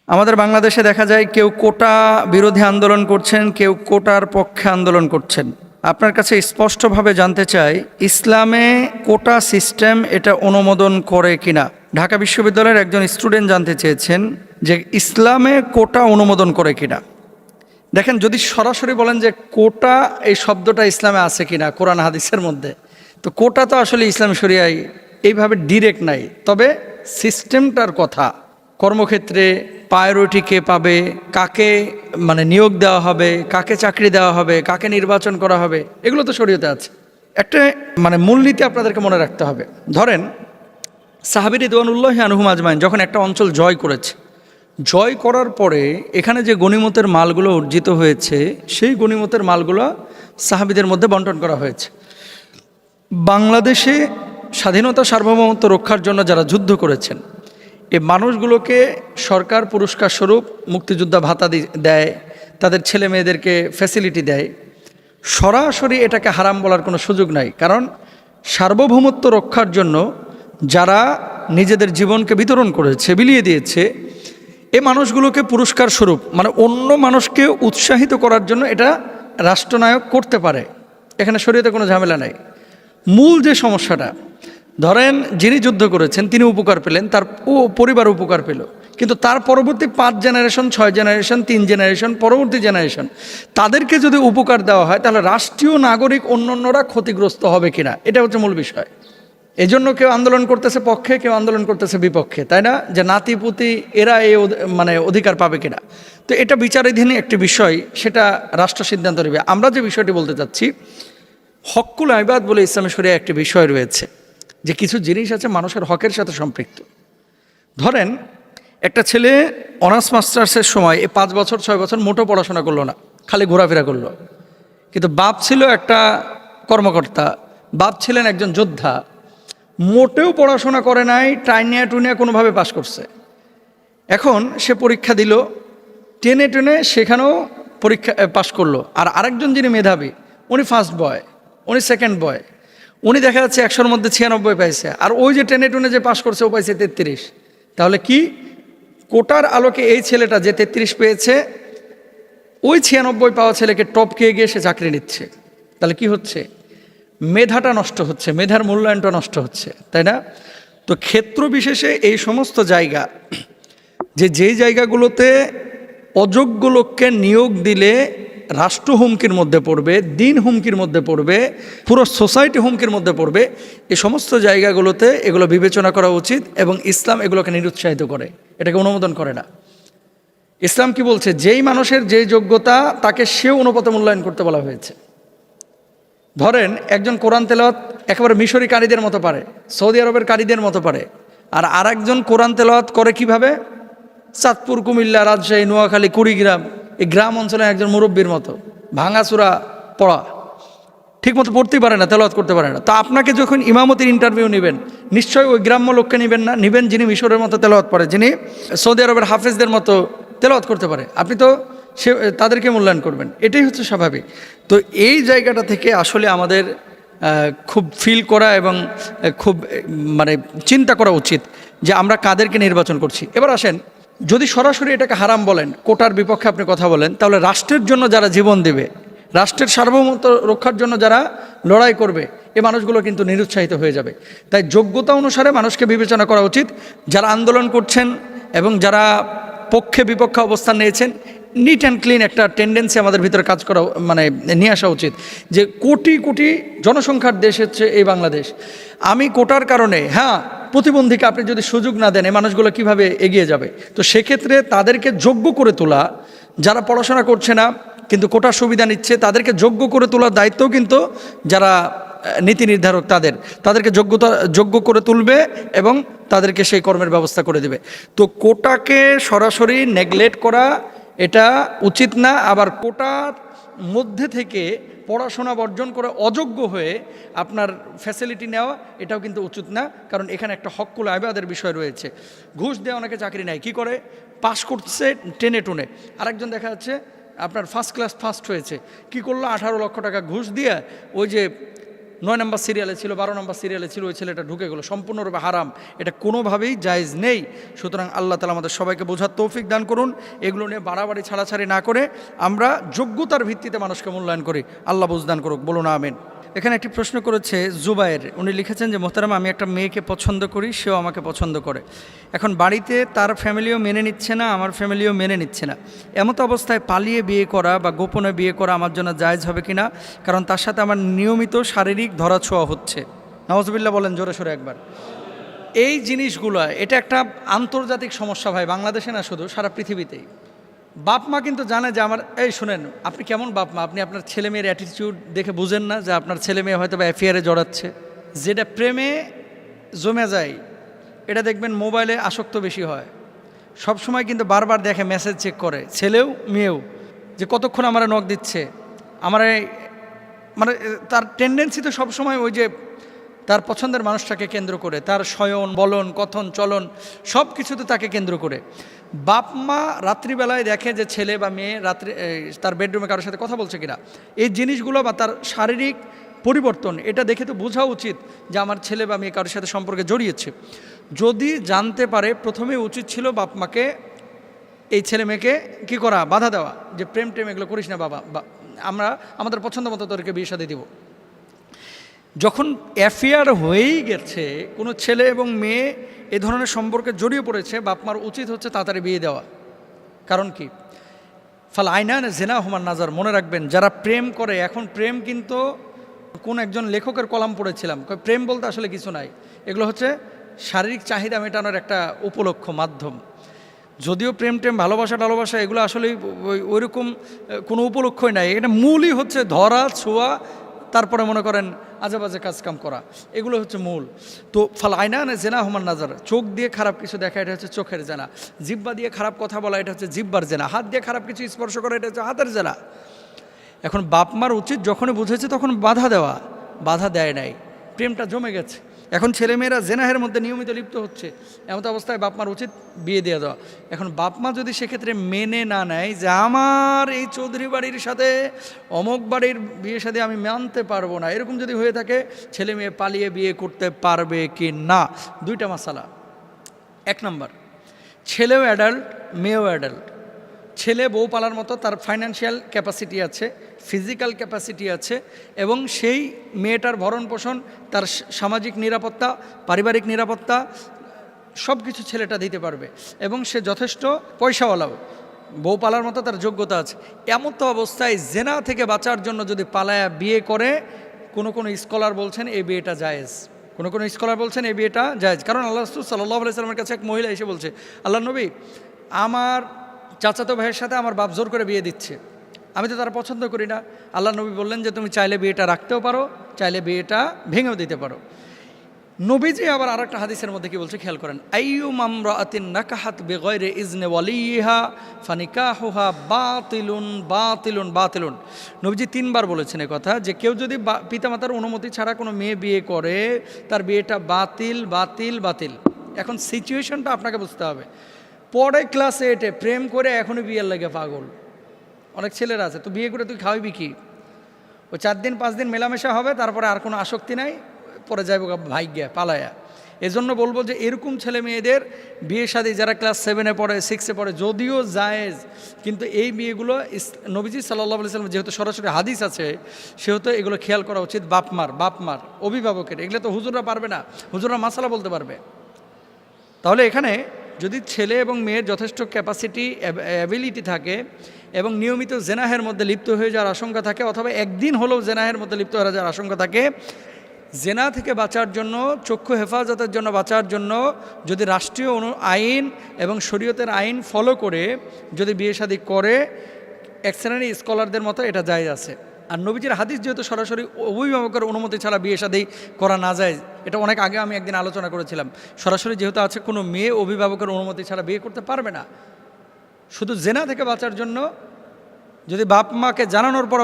আমাদের বাংলাদেশে দেখা যায় কেউ কোটা বিরোধী আন্দোলন করছেন, কেউ কোটার পক্ষে আন্দোলন করছেন। আপনার কাছে স্পষ্টভাবে জানতে চাই, ইসলামে কোটা সিস্টেম এটা অনুমোদন করে কিনা। ঢাকা বিশ্ববিদ্যালয়ের একজন স্টুডেন্ট জানতে চেয়েছেন যে ইসলামে কোটা অনুমোদন করে কিনা। দেখেন, যদি সরাসরি বলেন যে কোটা এই শব্দটা ইসলামে আছে কিনা কোরআন হাদিসের মধ্যে, তো কোটা তো আসলে ইসলাম শরিয়ায় এইভাবে ডিরেক্ট নাই। তবে সিস্টেমটার কথা, কর্মক্ষেত্রে প্রায়োরিটি কে পাবে, কাকে নিয়োগ দেওয়া হবে, কাকে চাকরি দেওয়া হবে, কাকে নির্বাচন করা হবে, এগুলো তো শরীয়তে আছে। একটা মূলনীতি আপনাদেরকে মনে রাখতে হবে। ধরেন, সাহাবী রিদওয়ানুল্লাহি আনহুম আজমাইন যখন একটা অঞ্চল জয় করেছে, জয় করার পরে এখানে যে গনিমতের মালগুলো অর্জিত হয়েছে, সেই গনিমতের মালগুলো সাহাবীদের মধ্যে বন্টন করা হয়েছে। বাংলাদেশে স্বাধীনতা সার্বভৌমত্ব রক্ষার জন্য যারা যুদ্ধ করেছেন, এই মানুষগুলোকে সরকার পুরস্কার স্বরূপ মুক্তিযোদ্ধা ভাতা দেয়, তাদের ছেলে মেয়েদেরকে ফ্যাসিলিটি দেয়। সরাসরি এটাকে হারাম বলার কোনো সুযোগ নাই, কারণ সার্বভৌমত্ব রক্ষার জন্য যারা নিজেদের জীবনকে বিতরণ করেছে, বিলিয়ে দিয়েছে, এই মানুষগুলোকে পুরস্কার স্বরূপ অন্য মানুষকে উৎসাহিত করার জন্য এটা রাষ্ট্রনায়ক করতে পারে। এখানে শরীয়তে কোনো ঝামেলা নাই। মূল যে সমস্যাটা, ধরেন যিনি যুদ্ধ করেছেন তিনি উপকার পেলেন, তার পরিবার উপকার পেল, কিন্তু তার পরবর্তী 5 জেনারেশন, 6 জেনারেশন, 3 জেনারেশন, পরবর্তী জেনারেশন, তাদেরকে যদি উপকার দেওয়া হয় তাহলে রাষ্ট্রীয় নাগরিক অন্যান্যরা ক্ষতিগ্রস্ত হবে কিনা, এটা হচ্ছে মূল বিষয়। এজন্য কেউ আন্দোলন করতেছে পক্ষে, কেউ আন্দোলন করতেছে বিপক্ষে, তাই না? যে নাতিপুতি এরা এই অধিকার পাবে কিনা। তো এটা বিচারাধীন একটি বিষয়, সেটা রাষ্ট্র সিদ্ধান্ত নেবে। আমরা যে বিষয়টি বলতে চাচ্ছি, হকুল ইবাদ বলে ইসলামী শরিয়ায় একটি বিষয় রয়েছে, যে কিছু জিনিস আছে মানুষের হকের সাথে সম্পৃক্ত। ধরেন, একটা ছেলে অনার্স মাস্টার্সের সময় 5 বছর 6 বছর মোটো পড়াশোনা করলো না, খালি ঘোরাফেরা করলো, কিন্তু বাপ ছিল একটা কর্মকর্তা, বাপ ছিলেন একজন যোদ্ধা, মোটেও পড়াশোনা করে নাই, টাইনিয়া টুনিয়া কোনোভাবে পাশ করছে। এখন সে পরীক্ষা দিল, টেনে টেনে সেখানেও পরীক্ষা পাশ করলো। আর আরেকজন যিনি মেধাবী, উনি ফার্স্ট বয়, উনি সেকেন্ড বয়, উনি দেখা যাচ্ছে 100-র মধ্যে 96 পাইছে, আর ওই যে টেনে টুনে যে পাশ করছে ও পাইছে 33। তাহলে কি, কোটার আলোকে এই ছেলেটা যে 33 পেয়েছে, ওই 96 পাওয়া ছেলেকে টপকে গিয়ে সে চাকরি নিচ্ছে। তাহলে কি হচ্ছে, মেধাটা নষ্ট হচ্ছে, মেধার মূল্যায়নটা নষ্ট হচ্ছে, তাই না? তো ক্ষেত্র বিশেষে এই সমস্ত জায়গা, যেই জায়গাগুলোতে অযোগ্য লোককে নিয়োগ দিলে রাষ্ট্র হুমকির মধ্যে পড়বে, দিন হুমকির মধ্যে পড়বে, পুরো সোসাইটি হুমকির মধ্যে পড়বে, এই সমস্ত জায়গাগুলোতে এগুলো বিবেচনা করা উচিত। এবং ইসলাম এগুলোকে নিরুৎসাহিত করে, এটাকে অনুমোদন করে না। ইসলাম কি বলছে, যেই মানুষের যেই যোগ্যতা তাকে সেও অনুপাতে মূল্যায়ন করতে বলা হয়েছে। ধরেন, একজন কোরআন তেলাওয়াত একেবারে মিশরি কারীদের মতো পারে, সৌদি আরবের কারীদের মতো পারে, আর আরেকজন কোরআন তেলাওয়াত করে কিভাবে, চাঁদপুর, কুমিল্লা, রাজশাহী, নোয়াখালী, কুড়িগ্রাম, এই গ্রাম অঞ্চলে একজন মুরব্বীর মতো ভাঙাচুরা পড়া, ঠিক মতো পড়তেই পারে না, তেলাওয়াত করতে পারে না। তা আপনাকে যখন ইমামতির ইন্টারভিউ নেবেন, নিশ্চয়ই ওই গ্রাম্য লোককে নেবেন না, নেবেন যিনি মিশরের মতো তেলাওয়াত পড়ে, যিনি সৌদি আরবের হাফেজদের মতো তেলাওয়াত করতে পারে। আপনি তো তাদেরকে মূল্যায়ন করবেন, এটাই হচ্ছে স্বাভাবিক। তো এই জায়গাটা থেকে আসলে আমাদের খুব ফিল করা এবং খুব চিন্তা করা উচিত যে আমরা কাদেরকে নির্বাচন করছি। এবার আসেন, যদি সরাসরি এটাকে হারাম বলেন, কোটার বিপক্ষে আপনি কথা বলেন, তাহলে রাষ্ট্রের জন্য যারা জীবন দেবে, রাষ্ট্রের সার্বভৌমত্ব রক্ষার জন্য যারা লড়াই করবে, এই মানুষগুলো কিন্তু নিরুৎসাহিত হয়ে যাবে। তাই যোগ্যতা অনুসারে মানুষকে বিবেচনা করা উচিত। যারা আন্দোলন করছেন এবং যারা পক্ষে বিপক্ষে অবস্থান নিয়েছেন, নিট অ্যান্ড ক্লিন একটা টেন্ডেন্সি আমাদের ভিতরে কাজ করা নিয়ে আসা উচিত, যে কোটি কোটি জনসংখ্যার দেশ হচ্ছে এই বাংলাদেশ। আমি কোটার কারণে, প্রতিবন্ধীকে আপনি যদি সুযোগ না দেন, এই মানুষগুলো কিভাবে এগিয়ে যাবে? তো সেক্ষেত্রে তাদেরকে যোগ্য করে তোলা, যারা পড়াশোনা করছে না কিন্তু কোটার সুবিধা নিচ্ছে, তাদেরকে যোগ্য করে তোলার দায়িত্বও কিন্তু যারা নীতি নির্ধারক তাদেরকে যোগ্য করে তুলবে এবং তাদেরকে সেই কর্মের ব্যবস্থা করে দেবে। তো কোটাকে সরাসরি নেগলেক্ট করা এটা উচিত না। আবার কোটার মধ্যে থেকে পড়াশোনা বর্জন করে অযোগ্য হয়ে আপনার ফ্যাসিলিটি নেওয়া, এটাও কিন্তু উচিত না। কারণ এখানে একটা হকুল ইবাদের বিষয় রয়েছে। ঘুষ দেওয়া অনেকে চাকরি নেয়, কি করে, পাশ করছে টেনে টুনে। আরেকজন দেখা যাচ্ছে আপনার ফার্স্ট ক্লাস ফার্স্ট হয়েছে, কি করলো, 18 লক্ষ টাকা ঘুষ দিয়ে ওই যে 9 নম্বর সিরিয়ালে ছিল, 12 নম্বর সিরিয়ালে ছিল, ওই ছেলেটা ঢুকে গেলো, সম্পূর্ণরূপে হারাম, এটা কোনোভাবেই জায়েজ নেই। সুতরাং আল্লাহ তাআলা আমাদের সবাইকে বোঝার তৌফিক দান করুন। এগুলো নিয়ে বাড়াবাড়ি ছাড়াছাড়ি না করে আমরা যোগ্যতার ভিত্তিতে মানুষকে মূল্যায়ন করি। আল্লাহ বুঝদান করুক, বলুন আমিন। এখানে একটি প্রশ্ন করেছে জুবায়ের, উনি লিখেছেন যে মোহতারাম, আমি একটা মেয়েকে পছন্দ করি, সেও আমাকে পছন্দ করে। এখন বাড়িতে তার ফ্যামিলিও মেনে নিচ্ছে না, আমার ফ্যামিলিও মেনে নিচ্ছে না। এমতো অবস্থায় পালিয়ে বিয়ে করা বা গোপনে বিয়ে করা আমার জন্য জায়েজ হবে কিনা? কারণ তার সাথে আমার নিয়মিত শারীরিক ধরাছোঁয়া হচ্ছে। নাউজুবিল্লাহ বলেন জোরে সোরে একবার। এই জিনিসগুলো, এটা একটা আন্তর্জাতিক সমস্যা ভাই, বাংলাদেশে না, শুধু সারা পৃথিবীতেই। বাপ মা কিন্তু জানে যে আমার, এই শুনেন, আপনি কেমন বাপ মা, আপনি আপনার ছেলে মেয়ের অ্যাটিটিউড দেখে বুঝেন না যে আপনার ছেলে মেয়ে হয়তো বা অ্যাফেয়ারে জড়াচ্ছে। যেটা প্রেমে জমে যায় এটা দেখবেন মোবাইলে আসক্ত বেশি হয়, সব সময় কিন্তু বারবার দেখে, মেসেজ চেক করে, ছেলেও মেয়েও, যে কতক্ষণ আমার নক দিচ্ছে, আমার মানে তার টেন্ডেন্সি তো সবসময় ওই যে তার পছন্দের মানুষটাকে কেন্দ্র করে, তার শয়ন বলন কথন চলন সব কিছুতে তাকে কেন্দ্র করে। বাপ মা রাত্রিবেলায় দেখে যে ছেলে বা মেয়ে রাত্রি তার বেডরুমে কারোর সাথে কথা বলছে কিনা, এই জিনিসগুলো বা তার শারীরিক পরিবর্তন, এটা দেখে তো বোঝা উচিত যে আমার ছেলে বা মেয়ে কারোর সাথে সম্পর্কে জড়িয়েছে। যদি জানতে পারে, প্রথমে উচিত ছিল বাপ মাকে এই ছেলে মেয়েকে কী করা, বাধা দেওয়া, যে প্রেম টেম এগুলো করিস না বাবা, আমরা আমাদের পছন্দ মতো তোদেরকে বিয়ে শাদী দিব। যখন অ্যাফেয়ার হয়েই গেছে, কোনো ছেলে এবং মেয়ে এ ধরনের সম্পর্কে জড়িয়ে পড়েছে, বাপমার উচিত হচ্ছে তাড়াতাড়ি বিয়ে দেওয়া। কারণ কি, ফাল আইনান জেনা হুমান নাজার, মনে রাখবেন যারা প্রেম করে, এখন প্রেম কিন্তু কোন একজন লেখকের কলাম পড়েছিলাম, প্রেম বলতে আসলে কিছু নাই, এগুলো হচ্ছে শারীরিক চাহিদা মেটানোর একটা উপলক্ষ, মাধ্যম। যদিও প্রেম টেম ভালোবাসা টালোবাসা এগুলো আসলে ওইরকম কোনো উপলক্ষই নাই, এটা মূলই হচ্ছে ধরা ছোঁয়া, তারপরে মনে করেন আজেবাজে কাজকাম করা, এগুলো হচ্ছে মূল। তো ফাল আইনান জেনা হুমান নাজার, চোখ দিয়ে খারাপ কিছু দেখা, এটা হচ্ছে চোখের জেনা। জিহ্বা দিয়ে খারাপ কথা বলা, এটা হচ্ছে জিহ্বার জেনা। হাত দিয়ে খারাপ কিছু স্পর্শ করা, এটা হচ্ছে হাতের জেনা। এখন বাপ মার উচিত যখনই বুঝেছে তখন বাধা দেওয়া, বাধা দেয় নাই, প্রেমটা জমে গেছে। এখন ছেলেমেয়েরা জেনাহের মধ্যে নিয়মিত লিপ্ত হচ্ছে, এমন অবস্থায় বাপ মার উচিত বিয়ে দিয়ে দেওয়া। এখন বাপ মা যদি সেক্ষেত্রে মেনে না নেয় যে আমার এই চৌধুরী বাড়ির সাথে অমুক বাড়ির বিয়ে সাথে আমি মানতে পারবো না, এরকম যদি হয়ে থাকে, ছেলে মেয়ে পালিয়ে বিয়ে করতে পারবে কি না? দুইটা মাসালা। 1 নম্বর, ছেলেও অ্যাডাল্ট মেয়েও অ্যাডাল্ট। ছেলে বউ পালার মতো তার ফাইন্যান্সিয়াল ক্যাপাসিটি আছে, ফিজিক্যাল ক্যাপাসিটি আছে, এবং সেই মেয়েটার ভরণ পোষণ, তার সামাজিক নিরাপত্তা, পারিবারিক নিরাপত্তা সব কিছু ছেলেটা দিতে পারবে, এবং সে যথেষ্ট পয়সাওয়ালাও, বউ পালার মতো তার যোগ্যতা আছে। এমন তো অবস্থায় জেনা থেকে বাঁচার জন্য যদি পালায়া বিয়ে করে, কোনো স্কলার বলছেন এই বিয়েটা জায়েজ, কোনো স্কলার বলছেন এই বিয়েটা জায়েজ। কারণ আল্লাহ রাসূল সাল্লাল্লাহু আলাইহি ওয়াসাল্লামের কাছে এক মহিলা এসে বলছে, আল্লাহ নবী, আমার চাচাতো ভাইয়ের সাথে আমার বাপ জোর করে বিয়ে দিচ্ছে, আমি তো তারা পছন্দ করি না। আল্লাহ নবী বললেন যে তুমি চাইলে বিয়েটা রাখতেও পারো, চাইলে বিয়েটা ভেঙেও দিতে পারো। নবীজি আবার আরেকটা হাদিসের মধ্যে কি বলছে খেয়াল করেন, আইয়ুমা ইমরাআতিন নাকাহাত বিগাইরি ইজনি ওয়ালিহা ফানিকাহুহা বাতিলুন বাতিলুন বাতিলুন। নবীজি 3 বার বলেছেন এই কথা, যে কেউ যদি পিতামাতার অনুমতি ছাড়া কোনো মেয়ে বিয়ে করে, তার বিয়েটা বাতিল বাতিল বাতিল। এখন সিচুয়েশনটা আপনাকে বুঝতে হবে। পরে ক্লাস 8-এ প্রেম করে এখনই বিয়ের লাগে পাগল অনেক ছেলেরা আছে, তো বিয়ে করে তুই খাওয়াবি কি? ওই 4 দিন 5 দিন মেলামেশা হবে, তারপরে আর কোনো আসক্তি নাই, পরে যাইব ভাগ্যা পালায়া। এজন্য বলবো যে এরকম ছেলে মেয়েদের বিয়ে শাদী যারা ক্লাস 7-এ পড়ে 6-এ পড়ে, যদিও জায়েজ, কিন্তু এই বিয়েগুলো নবীজি সাল্লাল্লাহু আলাইহি ওয়াসাল্লাম যেহেতু সরাসরি হাদিস আছে, সেহেতু এগুলো খেয়াল করা উচিত বাপমার অভিভাবকের। এগুলো তো হুজুররা পারবে না, হুজুররা মাসালা বলতে পারবে। তাহলে এখানে যদি ছেলে এবং মেয়ের যথেষ্ট ক্যাপাসিটি অ্যাবিলিটি থাকে এবং নিয়মিত জেনাহের মধ্যে লিপ্ত হয়ে যাওয়ার আশঙ্কা থাকে, অথবা একদিন হলেও জেনাহের মধ্যে লিপ্ত হয়ে যাওয়ার আশঙ্কা থাকে, জেনা থেকে বাঁচার জন্য, চক্ষু হেফাজতের জন্য বাঁচার জন্য যদি রাষ্ট্রীয় আইন এবং শরীয়তের আইন ফলো করে যদি বিয়ে শাদী করে, এক শ্রেণীর স্কলারদের মতো এটা জায়েজ আছে। আর নবীজির হাদিস যেহেতু সরাসরি অভিভাবকের অনুমতি ছাড়া বিয়ে শাদী করা না যায়, এটা অনেক আগে আমি একদিন আলোচনা করেছিলাম, সরাসরি যেহেতু আছে, কোনো মেয়ে অভিভাবকের অনুমতি ছাড়া বিয়ে করতে পারবে না। শুধু জেনা থেকে বাঁচার জন্য যদি বাপ মাকে জানানোর পর